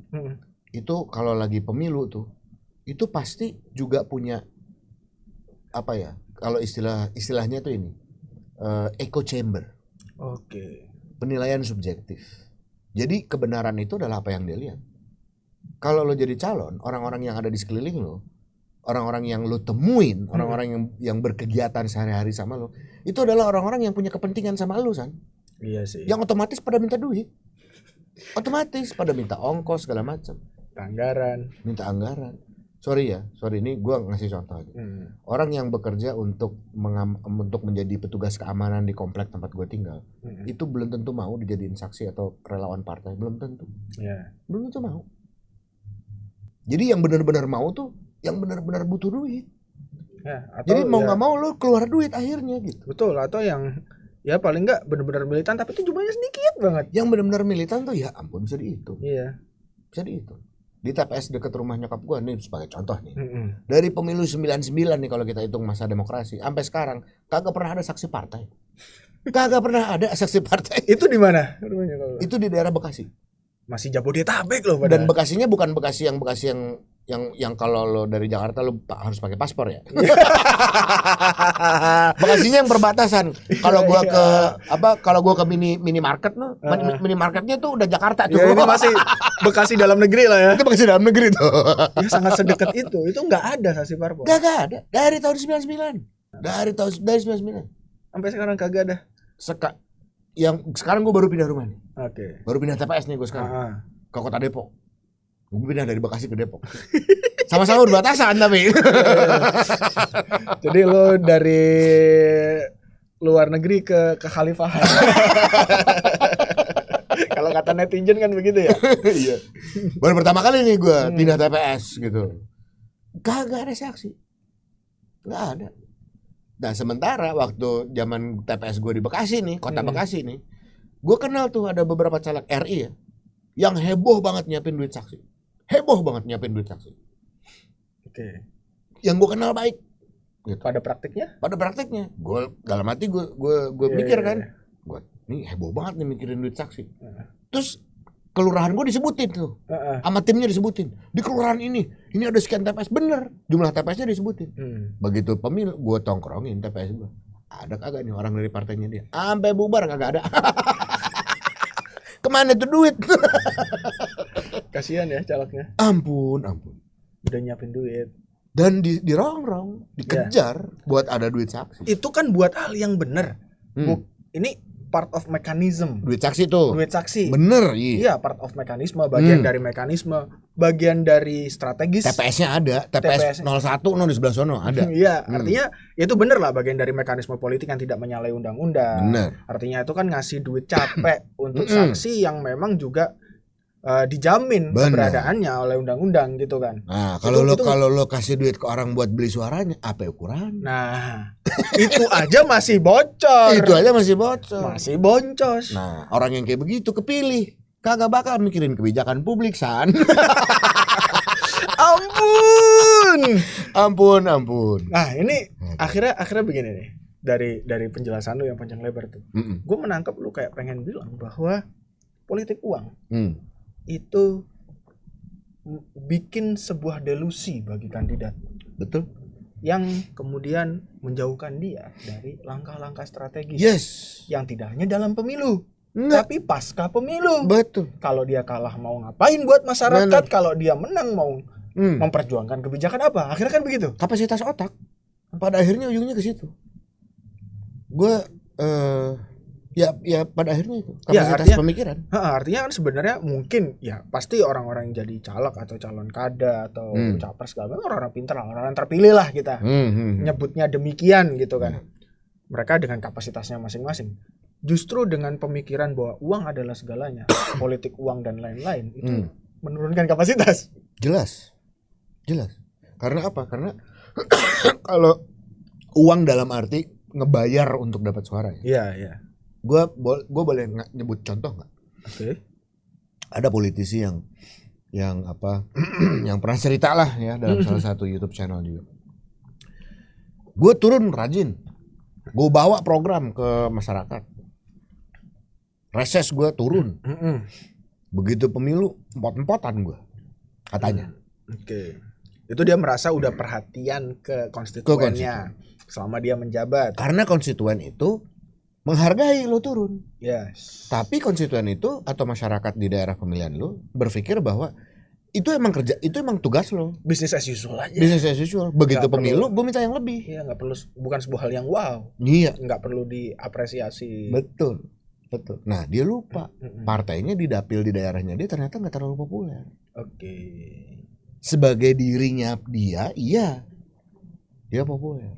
itu kalau lagi pemilu tuh, itu pasti juga punya kalau istilahnya tuh ini echo chamber. Oke. Penilaian subjektif. Jadi kebenaran itu adalah apa yang dia lihat. Kalau lo jadi calon, orang-orang yang ada di sekeliling lo orang-orang yang lo temuin, orang-orang yang berkegiatan sehari-hari sama lo, itu adalah orang-orang yang punya kepentingan sama lo, San. Iya sih. Yang otomatis pada minta duit. Otomatis pada minta ongkos segala macam. Minta anggaran. Sorry ini gue ngasih contoh aja. Orang yang bekerja untuk menjadi petugas keamanan di komplek tempat gue tinggal, itu belum tentu mau dijadiin saksi atau relawan partai, belum tentu. Belum tentu mau. Jadi yang benar-benar mau tuh yang benar-benar butuh duit. Jadi mau nggak mau lo keluar duit akhirnya gitu. Betul, atau yang ya paling nggak benar-benar militan tapi itu jumlahnya sedikit banget. Yang benar-benar militan tuh ya ampun bisa dihitung. Iya. Bisa dihitung. Di TPS dekat rumah nyokap gua nih sebagai contoh nih. Dari pemilu 99 nih kalau kita hitung masa demokrasi sampai sekarang kagak pernah ada saksi partai. Kagak pernah ada saksi partai. Itu di mana rumahnya kalau? Itu di daerah Bekasi. Masih Jabodetabek loh padahal. Dan Bekasinya bukan Bekasi yang kalau lo dari Jakarta lo harus pakai paspor ya. Bekasinya yang perbatasan. Kalau gua ke minimarket lo, minimarketnya tuh udah Jakarta tuh. Ya, ini masih Bekasi dalam negeri lah ya. Itu Bekasi dalam negeri tuh. Ya sangat sedekat itu. Itu enggak ada saksi parpol. Enggak ada. Dari tahun 99. Dari 99. Sampai sekarang kagak ada. Yang sekarang gua baru pindah rumah nih. Oke. Baru pindah TPS nih gua sekarang. Ke Kota Depok. Gue pindah dari Bekasi ke Depok. Sama-sama berbatasan tapi. Jadi lo dari luar negeri ke kekhalifahan. Kalau kata netizen kan begitu ya. Iya. Baru pertama kali nih gue pindah TPS gitu. Gak ada saksi. Gak ada. Nah sementara waktu zaman TPS gue di Bekasi nih, kota Bekasi nih, gue kenal tuh ada beberapa caleg RI ya, yang heboh banget nyiapin duit saksi. Oke. Yang gue kenal baik. Gitu. Pada praktiknya? Gue dalam hati gue mikir kan, gue ini heboh banget nih mikirin duit saksi. Terus kelurahan gue disebutin tuh, sama timnya disebutin. Di kelurahan ini ada sekian TPS, bener. Jumlah TPS-nya disebutin. Begitu pemilu, gue tongkrongin TPS gue. Ada kagak nih orang dari partainya dia? Sampai bubar kagak ada. Kemana tuh duit? Kasihan ya calegnya. Ampun. Udah nyiapin duit. Dan dirongrong, dikejar buat ada duit saksi. Itu kan buat hal yang benar. Ini part of mechanism. Duit saksi tuh. Duit saksi. Bener, iya. Iya, part of mekanisme, bagian dari mekanisme, bagian dari strategis. TPS-nya ada, TPS 01 di sebelah sono ada. Iya, artinya itu bener lah bagian dari mekanisme politik yang tidak menyalahi undang-undang. Bener. Artinya itu kan ngasih duit capek untuk saksi yang memang juga dijamin keberadaannya oleh undang-undang gitu kan. Nah, kalau lo kasih duit ke orang buat beli suaranya, apa ukuran? Nah, itu aja masih bocor. Masih boncos. Nah, orang yang kayak begitu kepilih, kagak bakal mikirin kebijakan publik, San. Ampun. Nah, ini akhirnya begini nih. Dari penjelasan lu yang panjang lebar tuh. Gue menangkap lu kayak pengen bilang bahwa politik uang itu bikin sebuah delusi bagi kandidat. Betul. Yang kemudian menjauhkan dia dari langkah-langkah strategis. Yes. Yang tidak hanya dalam pemilu, tapi pasca pemilu. Betul. Kalau dia kalah mau ngapain buat masyarakat, kalau dia menang mau memperjuangkan kebijakan apa? Akhirnya kan begitu. Kapasitas otak. Pada akhirnya ujungnya ke situ. Gue ya pada akhirnya itu kapasitas pemikiran. Artinya kan sebenarnya mungkin ya pasti orang-orang yang jadi caleg atau calon kada atau capres segala macam orang-orang pintar, orang-orang terpilih lah kita nyebutnya demikian gitu kan. Mereka dengan kapasitasnya masing-masing. Justru dengan pemikiran bahwa uang adalah segalanya, politik uang dan lain-lain itu menurunkan kapasitas. Jelas. Karena apa? Karena kalau uang dalam arti ngebayar untuk dapat suara ya. Iya. Gue boleh nyebut contoh nggak? Oke. Ada politisi yang yang pernah cerita lah ya dalam salah satu YouTube channel juga. Gue turun rajin, gue bawa program ke masyarakat. Reses gue turun. Begitu pemilu empot-empotan gue, katanya. Oke. Itu dia merasa udah perhatian ke konstituennya selama dia menjabat. Karena konstituen itu menghargai lo turun. Yes. Tapi konstituen itu atau masyarakat di daerah pemilihan lo berpikir bahwa itu emang tugas lo. Business as usual aja. Business as usual. Begitu Nggak pemilu, gue minta yang lebih. Iya, nggak perlu, bukan sebuah hal yang wow. Iya. Nggak perlu diapresiasi. Betul. Nah, dia lupa partainya di dapil di daerahnya dia ternyata nggak terlalu populer. Oke. Sebagai dirinya dia, iya, dia populer.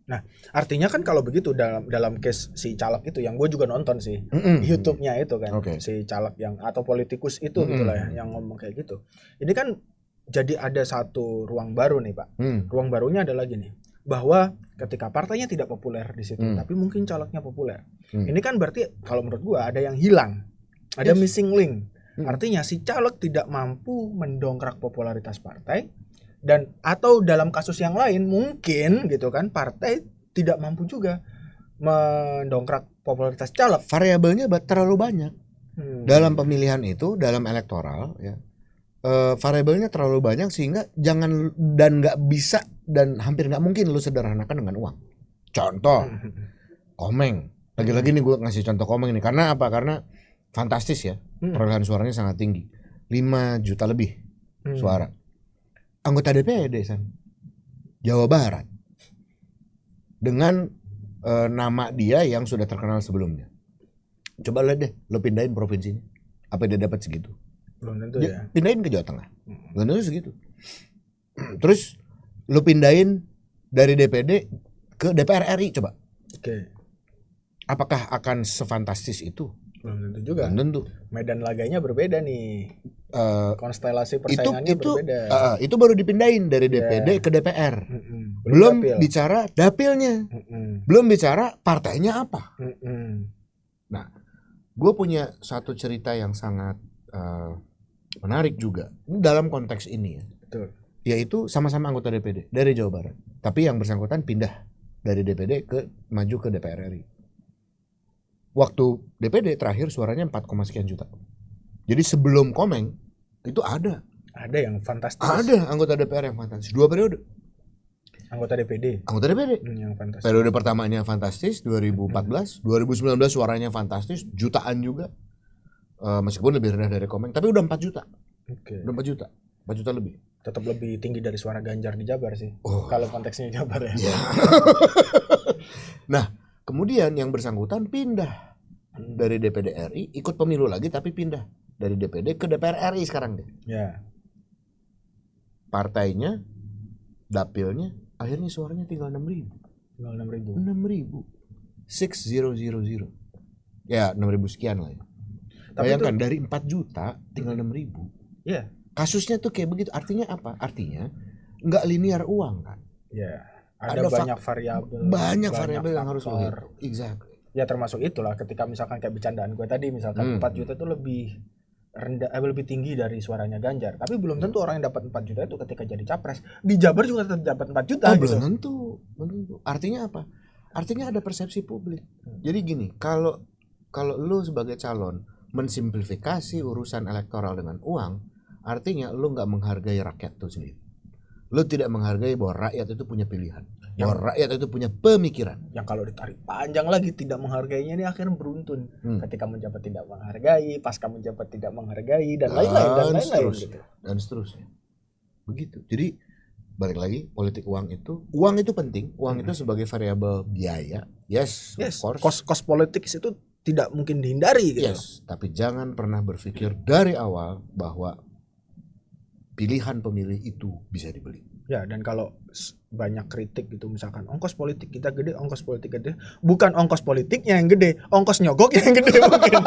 Nah, artinya kan kalau begitu dalam case si caleg itu yang gue juga nonton sih YouTube-nya itu kan, si caleg yang atau politikus itu gitulah ya, yang ngomong kayak gitu. Ini kan jadi ada satu ruang baru nih Pak. Ruang barunya adalah gini, bahwa ketika partainya tidak populer di situ, tapi mungkin calegnya populer. Ini kan berarti kalau menurut gue ada yang hilang, ada missing link. Artinya si caleg tidak mampu mendongkrak popularitas partai. Dan atau dalam kasus yang lain mungkin gitu kan partai tidak mampu juga mendongkrak popularitas caleg. Variabelnya terlalu banyak dalam pemilihan itu, dalam elektoral ya. Variabelnya terlalu banyak sehingga jangan dan nggak bisa dan hampir nggak mungkin lu sederhanakan dengan uang. Contoh Komeng. Lagi-lagi nih gue ngasih contoh Komeng nih karena apa? Karena fantastis ya, perolehan suaranya sangat tinggi, 5 juta lebih suara. Anggota DPD Jawa Barat dengan nama dia yang sudah terkenal sebelumnya. Coba lihat deh, lo pindahin provinsinya, apa dia dapat segitu? Belum tentu ya. Pindahin ke Jawa Tengah, belum tentu segitu. Terus lo pindahin dari DPD ke DPR RI coba. Oke. Apakah akan sefantastis itu? Belum tentu juga. Belum tentu. Medan laganya berbeda nih. Konstelasi persaingannya berbeda. Itu baru dipindahin dari DPD ke DPR. Belum bicara dapilnya. Belum bicara partainya apa. Nah, gue punya satu cerita yang sangat menarik juga dalam konteks ini ya. Betul. Yaitu sama-sama anggota DPD dari Jawa Barat. Tapi yang bersangkutan pindah dari DPD maju ke DPR RI. Waktu DPD terakhir suaranya 4, sekian juta. Jadi sebelum Komeng itu ada yang fantastis. Ada anggota DPR yang fantastis 2 periode. Anggota DPD. Yang fantastis. Periode pertamanya fantastis 2014, 2019 suaranya fantastis, jutaan juga. Meskipun lebih rendah dari Komeng, tapi udah 4 juta. Oke. Udah 4 juta. 4 juta lebih. Tetap lebih tinggi dari suara Ganjar di Jabar sih. Kalau konteksnya Jabar ya. Nah, kemudian yang bersangkutan pindah dari DPD RI, ikut pemilu lagi tapi pindah dari DPD ke DPR RI sekarang deh. Ya. Partainya, dapilnya, akhirnya suaranya tinggal 6.000. Tinggal 6.000. 6.000. 6000. Ya, 6.000 sekian lah ya. Tapi bayangkan dari 4 juta tinggal 6.000. Iya. Kasusnya tuh kayak begitu. Artinya apa? Artinya nggak linear uang kan? Iya. Ada banyak variabel. Banyak variabel yang harus lo. Exactly. Ya termasuk itulah ketika misalkan kayak bercandaan gue tadi misalkan 4 juta itu lebih rendah, lebih tinggi dari suaranya Ganjar, tapi belum tentu orang yang dapat 4 juta itu ketika jadi capres di Jabar juga tetap dapat 4 juta. Belum tentu. Artinya apa? Artinya ada persepsi publik. Jadi gini, kalau lu sebagai calon mensimplifikasi urusan elektoral dengan uang, artinya lu nggak menghargai rakyat itu sendiri. Lu tidak menghargai bahwa rakyat itu punya pilihan, bahwa rakyat itu punya pemikiran. Yang kalau ditarik panjang lagi tidak menghargainya ini akhirnya beruntun. Ketika menjabat tidak menghargai, pasca menjabat tidak menghargai dan lain-lain gitu. Dan seterusnya. Begitu. Jadi balik lagi politik uang itu penting. Uang itu sebagai variabel biaya. Yes, of course. Cost politics itu tidak mungkin dihindari gitu. Yes, tapi jangan pernah berpikir dari awal bahwa pilihan pemilih itu bisa dibeli. Ya, dan kalau banyak kritik gitu misalkan ongkos politik kita gede, ongkos politik gede, bukan ongkos politiknya yang gede, ongkos nyogoknya yang gede mungkin.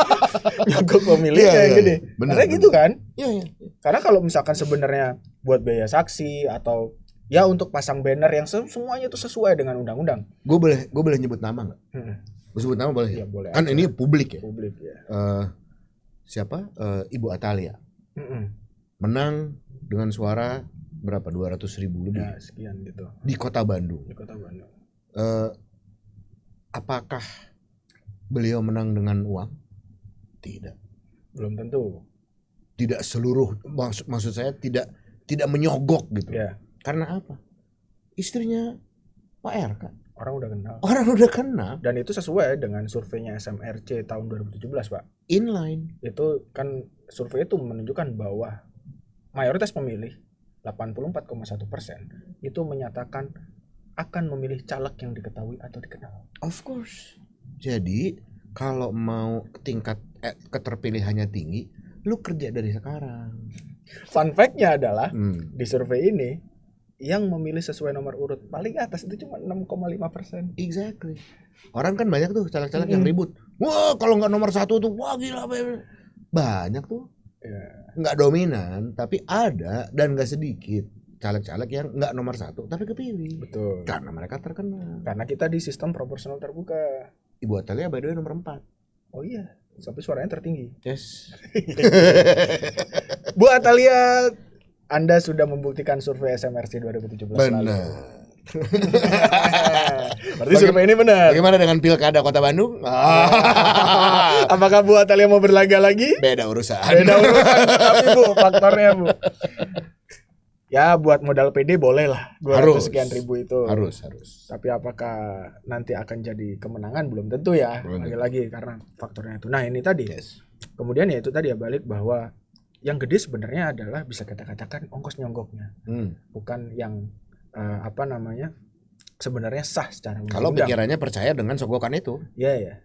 Nyogok pemilihnya yang gede. Karena gitu kan? Iya. Karena kalau misalkan sebenarnya buat biaya saksi atau ya untuk pasang banner yang semuanya itu sesuai dengan undang-undang. Gue boleh nyebut nama nggak? Gue sebut nama boleh? Ya, boleh. Kan ini publik ya. Publik ya. Siapa? Ibu Atalia. Menang dengan suara berapa? 200.000 lebih. Ya, sekian gitu. Di Kota Bandung. Apakah beliau menang dengan uang? Tidak. Belum tentu. Tidak seluruh, maksud saya tidak menyogok gitu. Ya. Karena apa? Istrinya Pak RK. Orang udah kenal. Dan itu sesuai dengan surveinya SMRC tahun 2017, Pak. Inline. Itu kan survei itu menunjukkan bahwa mayoritas pemilih 84,1% itu menyatakan akan memilih caleg yang diketahui atau dikenal. Of course. Jadi kalau mau tingkat keterpilihannya tinggi, lu kerja dari sekarang. Fun fact-nya adalah di survei ini yang memilih sesuai nomor urut paling atas itu cuma 6,5%. Exactly. Orang kan banyak tuh caleg-caleg yang ribut. Wah, kalau nggak nomor 1 tuh, wah gila. Banyak tuh. Nggak dominan, tapi ada dan nggak sedikit caleg-caleg yang nggak nomor 1 tapi kepilih. Betul. Karena mereka terkenal. Karena kita di sistem proporsional terbuka. Ibu Atalia by the way nomor 4. Oh iya, sampai suaranya tertinggi. Yes. Bu Atalia, Anda sudah membuktikan survei SMRC 2017 lalu. Benar. Berarti survei ini benar. Bagaimana dengan Pilkada Kota Bandung? Apakah Bu Atalia mau berlaga lagi? Beda urusan. Tapi Bu, faktornya Bu. Ya buat modal PD boleh lah 200 sekian ribu itu. Harus. Tapi apakah nanti akan jadi kemenangan belum tentu ya. Lagi-lagi karena faktornya itu. Nah ini tadi. Yes. Kemudian ya itu tadi ya balik bahwa yang gede sebenarnya adalah bisa kita katakan ongkos nyonggoknya. Bukan yang sebenarnya sah secara undang-undang. Kalau pikirannya percaya dengan sogokan itu. Iya.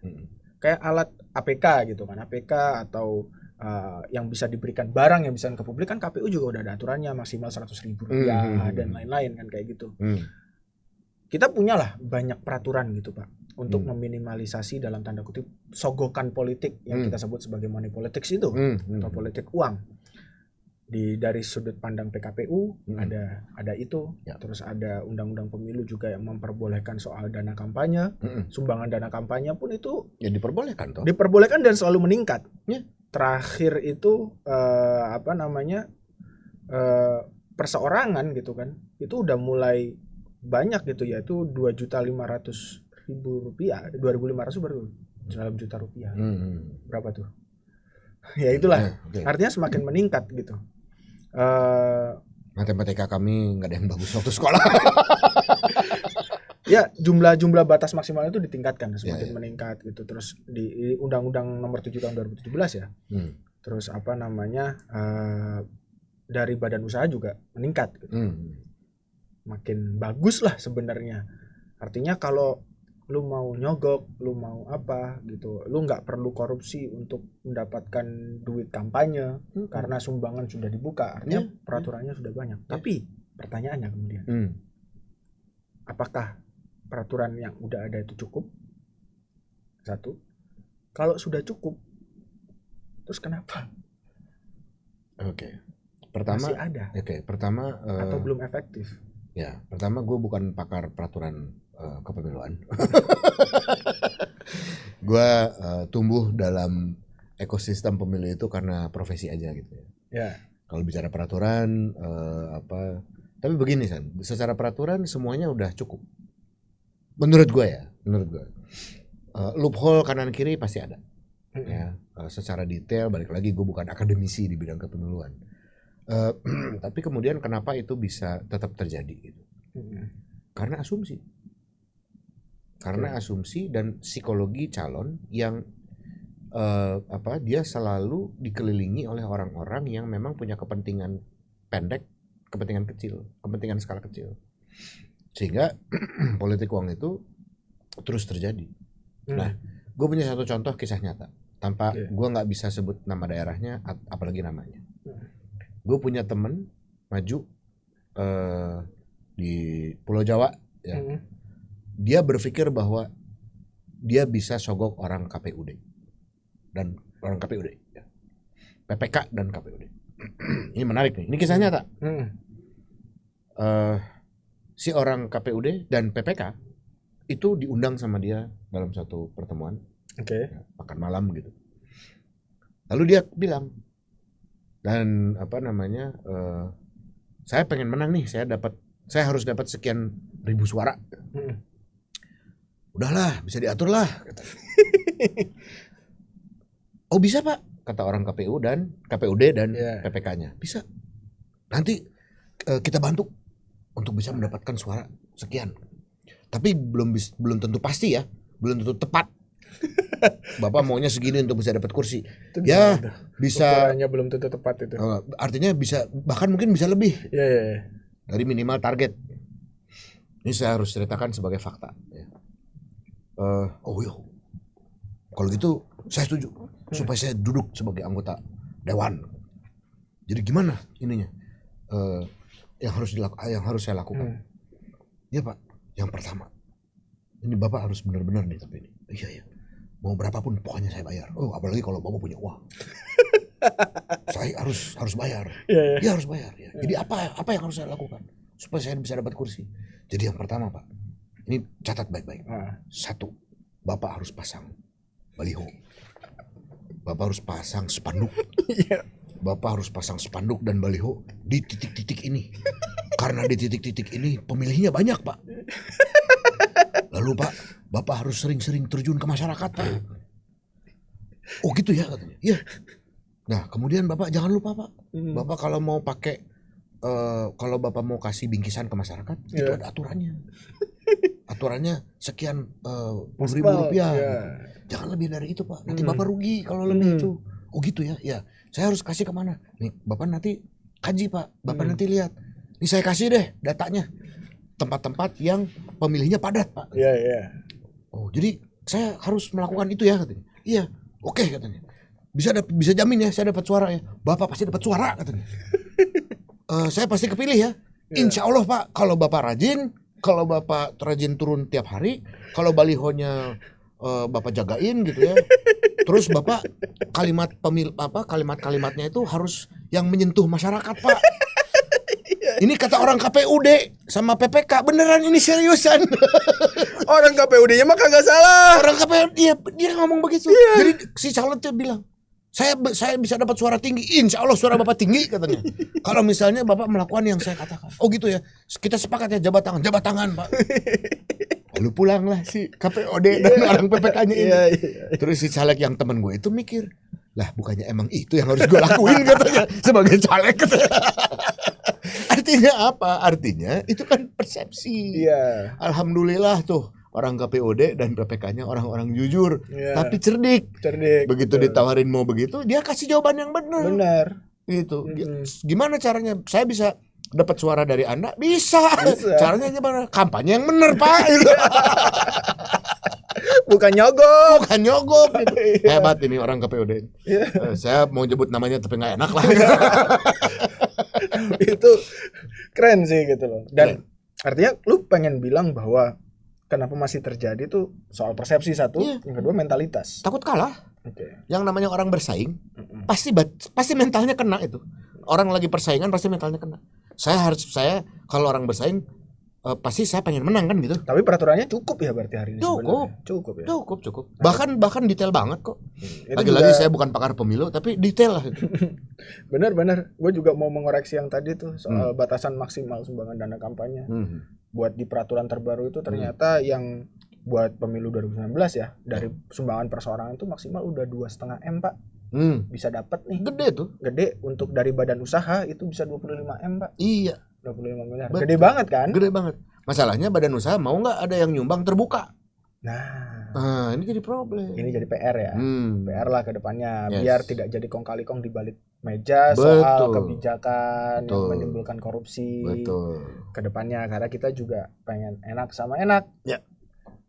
Kayak alat APK gitu kan. APK atau yang bisa diberikan barang yang bisa ke publik kan KPU juga udah ada aturannya maksimal 100.000 rupiah dan lain-lain kan kayak gitu. Kita punyalah banyak peraturan gitu Pak untuk meminimalisasi dalam tanda kutip sogokan politik yang kita sebut sebagai money politics itu atau politik uang. Dari sudut pandang PKPU ada itu, terus ada undang-undang pemilu juga yang memperbolehkan soal dana kampanye, sumbangan dana kampanye pun itu ya diperbolehkan toh. Diperbolehkan dan selalu meningkat. Terakhir itu perseorangan gitu kan, itu udah mulai banyak gitu ya, itu 2.500.000 rupiah, 2.500 baru dalam juta rupiah. Berapa tuh? Ya itulah. Artinya semakin meningkat gitu. Matematika kami nggak ada yang bagus waktu sekolah. Ya jumlah batas maksimal itu ditingkatkan semakin meningkat gitu. Terus di Undang-Undang Nomor 7 tahun 2017 ya. Terus dari badan usaha juga meningkat gitu. Makin bagus lah sebenarnya. Artinya kalau lu mau nyogok, lu mau apa gitu, lu nggak perlu korupsi untuk mendapatkan duit kampanye karena sumbangan sudah dibuka. Artinya peraturannya sudah banyak. Tapi pertanyaannya kemudian, apakah peraturan yang udah ada itu cukup? Satu, kalau sudah cukup, terus kenapa? Pertama masih ada. Pertama atau belum efektif? Ya, pertama gue bukan pakar peraturan kepemiluan. Gue tumbuh dalam ekosistem pemilu itu karena profesi aja gitu ya. Kalau bicara peraturan tapi begini San, secara peraturan semuanya udah cukup. Menurut gue. Loophole kanan kiri pasti ada. Ya, secara detail balik lagi gue bukan akademisi di bidang kepemiluan. Tapi kemudian kenapa itu bisa tetap terjadi gitu? Karena asumsi. Asumsi dan psikologi calon yang dia selalu dikelilingi oleh orang-orang yang memang punya kepentingan pendek, kepentingan kecil, kepentingan skala kecil. Sehingga politik uang itu terus terjadi. Nah, gue punya satu contoh kisah nyata. Tanpa gue nggak bisa sebut nama daerahnya, apalagi namanya. Gue punya temen maju di Pulau Jawa ya. Dia berpikir bahwa dia bisa sogok orang KPUD dan orang KPUD ya. PPK dan KPUD. Ini menarik nih, ini kisah nyata. Si orang KPUD dan PPK itu diundang sama dia dalam satu pertemuan, makan malam gitu. Lalu dia bilang, dan saya pengen menang nih, saya harus dapat sekian ribu suara. Udahlah, bisa diatur lah. Oh bisa Pak, kata orang KPUD dan PPK-nya. Bisa. Nanti kita bantu untuk bisa mendapatkan suara sekian. Tapi belum tentu pasti ya, belum tentu tepat. Bapak maunya segini untuk bisa dapat kursi. Itu Ya, gimana tuh? bisa Ukurannya belum tentu tepat itu. artinya bisa bahkan mungkin bisa lebih Iya. dari minimal target. Ini saya harus ceritakan sebagai fakta. Ya. Kalau gitu saya setuju supaya saya duduk sebagai anggota dewan. Jadi gimana ininya? Yang harus saya lakukan. Ya Pak, yang pertama, ini Bapak harus benar-benar nih tapi ini. Iya. Mau berapapun pokoknya saya bayar. Apalagi kalau Bapak punya uang. Saya harus bayar. Iya harus bayar. Ya. Jadi apa yang harus saya lakukan supaya saya bisa dapat kursi? Jadi yang pertama Pak, ini catat baik-baik. 1, Bapak harus pasang baliho. Bapak harus pasang spanduk. Bapak harus pasang spanduk dan baliho di titik-titik ini. Karena di titik-titik ini pemilihnya banyak Pak. Lalu Pak, Bapak harus sering-sering terjun ke masyarakat Pak. Oh gitu ya katanya. Iya. Nah kemudian Bapak jangan lupa Pak. Bapak kalau mau pakai, kalau Bapak mau kasih bingkisan ke masyarakat, itu ada aturannya. Aturannya sekian Rp10.000. Jangan lebih dari itu Pak. Nanti Bapak rugi kalau lebih itu. Oh gitu ya. Ya. Saya harus kasih kemana? Nih Bapak nanti kaji Pak. Bapak nanti lihat. Ini saya kasih deh datanya. Tempat-tempat yang pemilihnya padat Pak. Iya. Oh jadi saya harus melakukan itu ya katanya. Iya. Oke katanya. Bisa jamin ya saya dapat suara ya. Bapak pasti dapat suara katanya. Saya pasti kepilih ya. Insya Allah Pak. Kalau Bapak rajin turun tiap hari. Kalau balihonya Bapak jagain gitu ya. Terus Bapak kalimat-kalimatnya itu harus yang menyentuh masyarakat Pak. Ini kata orang KPUD sama PPK, beneran ini seriusan. Orang KPUD-nya mah kagak salah. Orang KPUD dia ngomong begitu. Jadi si calon tuh bilang, saya bisa dapat suara tinggi. Insya Allah suara Bapak tinggi katanya. Kalau misalnya Bapak melakukan yang saya katakan. Oh gitu ya. Kita sepakat ya jabat tangan Pak. Lalu pulanglah si KPUD dan orang PPK-nya ini. Terus si caleg yang temen gue itu mikir, lah bukannya emang itu yang harus gue lakuin katanya sebagai caleg katanya. Artinya apa? Artinya itu kan persepsi. Alhamdulillah tuh orang KPUD dan PPK-nya orang-orang jujur, tapi cerdik. Begitu ditawarin mau begitu, dia kasih jawaban yang benar. Gitu. Gimana caranya? Saya bisa dapat suara dari Anda? Bisa. Caranya gimana? Kampanye yang benar Pak. Bukan nyogok gitu. Hebat ini orang KPUD. Saya mau nyebut namanya tapi nggak enak lah. Itu keren sih gitu loh. Dan artinya lu pengen bilang bahwa kenapa masih terjadi tuh soal persepsi satu, yang kedua mentalitas. Takut kalah. Yang namanya orang bersaing pasti mentalnya kena itu. Orang lagi persaingan pasti mentalnya kena. Saya kalau orang bersaing pasti saya pengen menang kan gitu. Tapi peraturannya cukup ya berarti hari ini. Cukup ya. Cukup. Bahkan detail banget kok. Lagi-lagi saya bukan pakar pemilu tapi detail lah. Benar. Gue juga mau mengoreksi yang tadi tuh soal batasan maksimal sumbangan dana kampanye. Buat di peraturan terbaru itu ternyata yang buat pemilu 2019 ya dari sumbangan perseorangan itu maksimal udah 2,5 M Pak. Bisa dapat nih. Gede untuk dari badan usaha itu bisa 25 M Pak. Iya. 25 miliar. Betul. Gede banget kan? Gede banget. Masalahnya badan usaha mau nggak ada yang nyumbang terbuka. Nah, ini jadi problem. Ini jadi PR ya. PR lah ke depannya biar tidak jadi kong kali kong di balik meja soal kebijakan yang menimbulkan korupsi. Ke depannya karena kita juga pengen enak sama enak.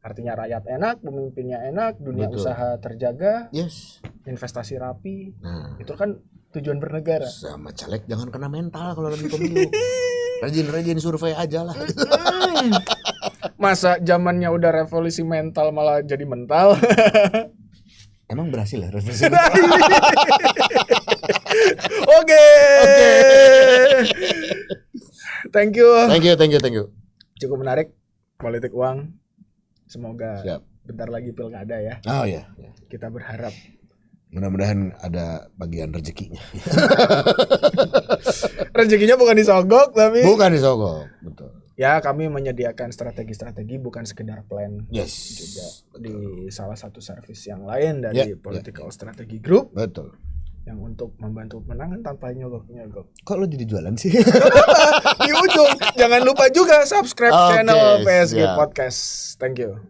Artinya rakyat enak, pemimpinnya enak, dunia usaha terjaga, investasi rapi. Itu kan tujuan bernegara. Sama caleg jangan kena mental kalau lagi pemilu. Rajin survei aja lah. Masa zamannya udah revolusi mental malah jadi mental. Emang berhasil ya revolusi mental? Oke. Thank you. Cukup menarik politik uang. Semoga bentar lagi pilkada ya. Oh ya. Kita berharap mudah-mudahan ada bagian rezekinya. Rezekinya bukan disogok tapi. Bukan disogok, betul. Ya kami menyediakan strategi-strategi bukan sekedar plan. Juga di salah satu service yang lain dari Political Strategy Group. Betul. Yang untuk membantu pemenangan tanpa nyogok. Kok lo jadi jualan sih? Di ujung jangan lupa juga subscribe channel PSG Podcast. Thank you.